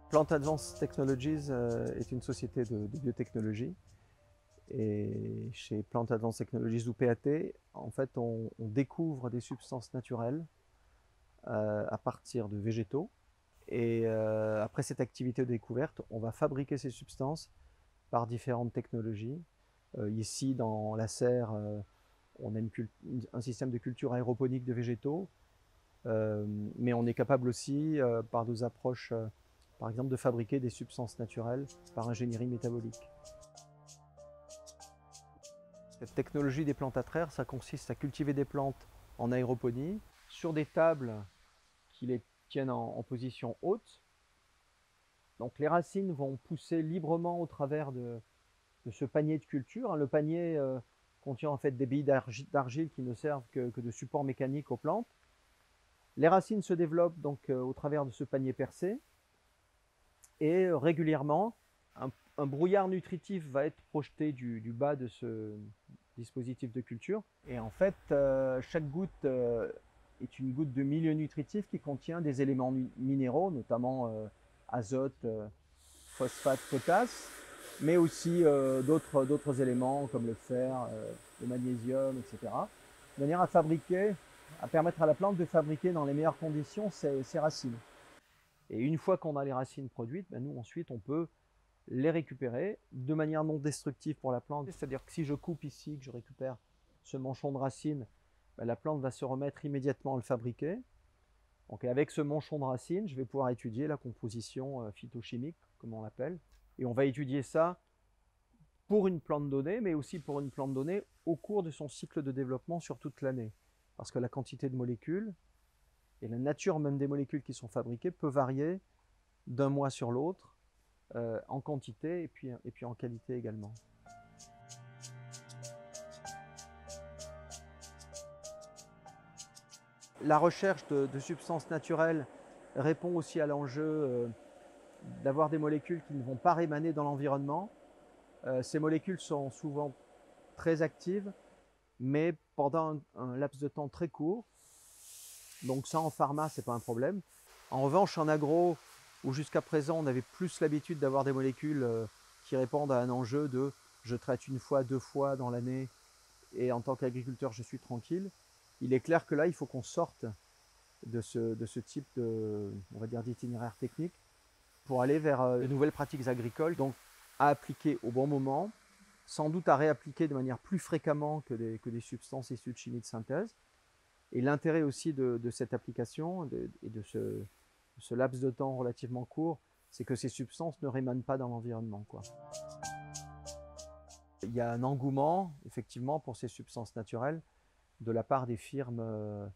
Plant Advanced Technologies est une société de biotechnologie. Et chez Plant Advanced Technologies ou PAT, en fait, on découvre des substances naturelles à partir de végétaux. Et après cette activité de découverte, on va fabriquer ces substances par différentes technologies. Ici, dans la serre, on a un système de culture aéroponique de végétaux, mais on est capable aussi, par nos approches, par exemple, de fabriquer des substances naturelles par ingénierie métabolique. Cette technologie des plantes atraires, ça consiste à cultiver des plantes en aéroponie sur des tables qui les tiennent en position haute. Donc les racines vont pousser librement au travers de ce panier de culture. Le panier contient en fait des billes d'argile qui ne servent que de support mécanique aux plantes. Les racines se développent donc au travers de ce panier percé et régulièrement un brouillard nutritif va être projeté du bas de ce dispositif de culture. Et en fait, chaque goutte est une goutte de milieu nutritif qui contient des éléments minéraux, notamment azote, phosphate, potasse, mais aussi d'autres éléments comme le fer, le magnésium, etc. De manière à permettre à la plante de fabriquer dans les meilleures conditions ses racines. Et une fois qu'on a les racines produites, nous ensuite on peut les récupérer de manière non destructive pour la plante. C'est-à-dire que si je coupe ici, que je récupère ce manchon de racine, la plante va se remettre immédiatement à le fabriquer. Donc avec ce manchon de racine, je vais pouvoir étudier la composition phytochimique, comme on l'appelle. Et on va étudier ça pour une plante donnée, mais aussi pour une plante donnée au cours de son cycle de développement sur toute l'année. Parce que la quantité de molécules et la nature même des molécules qui sont fabriquées peut varier d'un mois sur l'autre, en quantité et puis en qualité également. La recherche de substances naturelles répond aussi à l'enjeu d'avoir des molécules qui ne vont pas émaner dans l'environnement. Ces molécules sont souvent très actives, mais pendant un laps de temps très court. Donc ça, en pharma, ce n'est pas un problème. En revanche, en agro, où jusqu'à présent, on avait plus l'habitude d'avoir des molécules qui répondent à un enjeu de « je traite une fois, deux fois dans l'année et en tant qu'agriculteur, je suis tranquille », il est clair que là, il faut qu'on sorte de ce type on va dire, d'itinéraire technique pour aller vers de nouvelles pratiques agricoles, donc à appliquer au bon moment, sans doute à réappliquer de manière plus fréquemment que des substances issues de chimie de synthèse. Et l'intérêt aussi de cette application et de ce laps de temps relativement court, c'est que ces substances ne rémanent pas dans l'environnement, quoi. Il y a un engouement, effectivement, pour ces substances naturelles de la part des firmes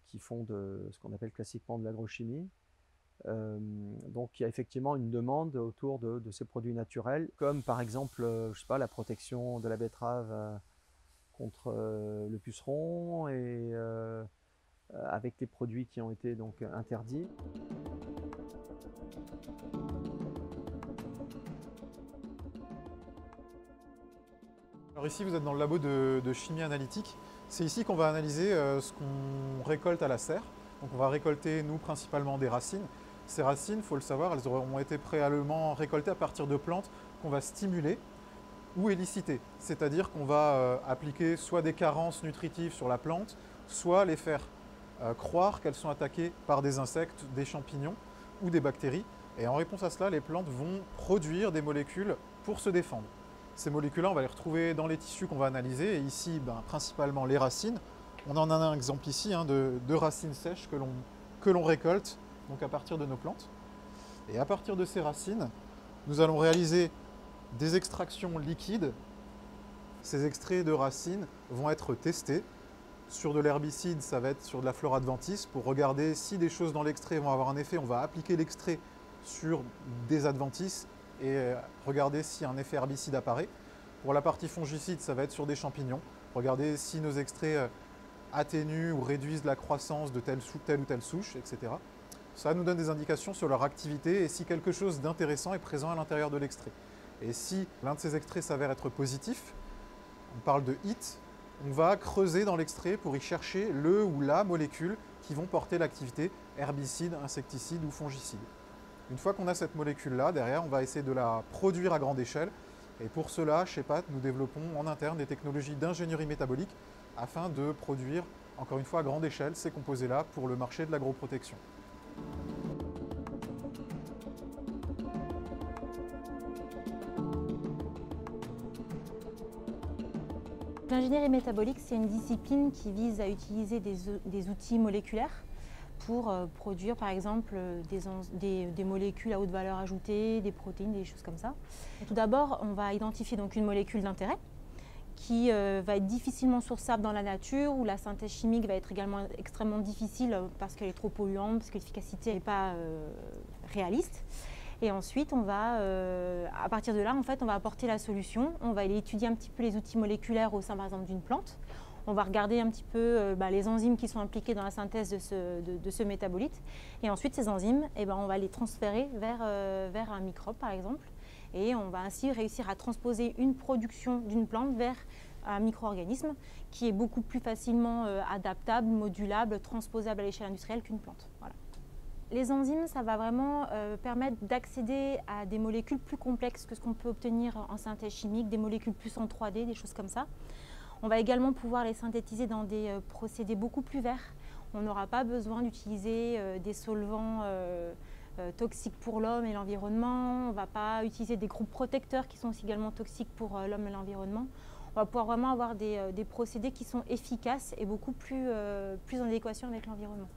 qui font ce qu'on appelle classiquement de l'agrochimie. Donc il y a effectivement une demande autour de ces produits naturels, comme par exemple, je sais pas, la protection de la betterave contre le puceron et avec les produits qui ont été donc interdits. Alors ici, vous êtes dans le labo de chimie analytique. C'est ici qu'on va analyser ce qu'on récolte à la serre. Donc on va récolter, nous, principalement des racines. Ces racines, il faut le savoir, elles auront été préalablement récoltées à partir de plantes qu'on va stimuler ou éliciter. C'est-à-dire qu'on va appliquer soit des carences nutritives sur la plante, soit les faire croire qu'elles sont attaquées par des insectes, des champignons ou des bactéries. Et en réponse à cela, les plantes vont produire des molécules pour se défendre. Ces molécules-là, on va les retrouver dans les tissus qu'on va analyser. Et ici, principalement les racines. On en a un exemple ici de racines sèches que l'on récolte donc à partir de nos plantes. Et à partir de ces racines, nous allons réaliser des extractions liquides. Ces extraits de racines vont être testés. Sur de l'herbicide, ça va être sur de la flore adventice pour regarder si des choses dans l'extrait vont avoir un effet. On va appliquer l'extrait sur des adventices et regarder si un effet herbicide apparaît. Pour la partie fongicide, ça va être sur des champignons. Regarder si nos extraits atténuent ou réduisent la croissance de telle ou telle souche, etc. Ça nous donne des indications sur leur activité et si quelque chose d'intéressant est présent à l'intérieur de l'extrait. Et si l'un de ces extraits s'avère être positif, on parle de hit, On va creuser dans l'extrait pour y chercher le ou la molécule qui vont porter l'activité herbicide, insecticide ou fongicide. Une fois qu'on a cette molécule-là, derrière, on va essayer de la produire à grande échelle. Et pour cela, chez PAT, nous développons en interne des technologies d'ingénierie métabolique afin de produire, encore une fois, à grande échelle, ces composés-là pour le marché de l'agroprotection. L'ingénierie métabolique, c'est une discipline qui vise à utiliser des outils moléculaires pour produire par exemple des molécules à haute valeur ajoutée, des protéines, des choses comme ça. Et tout d'abord, on va identifier donc une molécule d'intérêt qui va être difficilement sourçable dans la nature, où la synthèse chimique va être également extrêmement difficile parce qu'elle est trop polluante, parce que l'efficacité n'est pas réaliste. Et ensuite, on va, à partir de là, en fait, on va apporter la solution. On va aller étudier un petit peu les outils moléculaires au sein, par exemple, d'une plante. On va regarder un petit peu les enzymes qui sont impliquées dans la synthèse de ce métabolite. Et ensuite, ces enzymes, on va les transférer vers un microbe, par exemple. Et on va ainsi réussir à transposer une production d'une plante vers un micro-organisme qui est beaucoup plus facilement adaptable, modulable, transposable à l'échelle industrielle qu'une plante. Voilà. Les enzymes, ça va vraiment permettre d'accéder à des molécules plus complexes que ce qu'on peut obtenir en synthèse chimique, des molécules plus en 3D, des choses comme ça. On va également pouvoir les synthétiser dans des procédés beaucoup plus verts. On n'aura pas besoin d'utiliser des solvants toxiques pour l'homme et l'environnement. On ne va pas utiliser des groupes protecteurs qui sont aussi également toxiques pour l'homme et l'environnement. On va pouvoir vraiment avoir des procédés qui sont efficaces et beaucoup plus en adéquation avec l'environnement.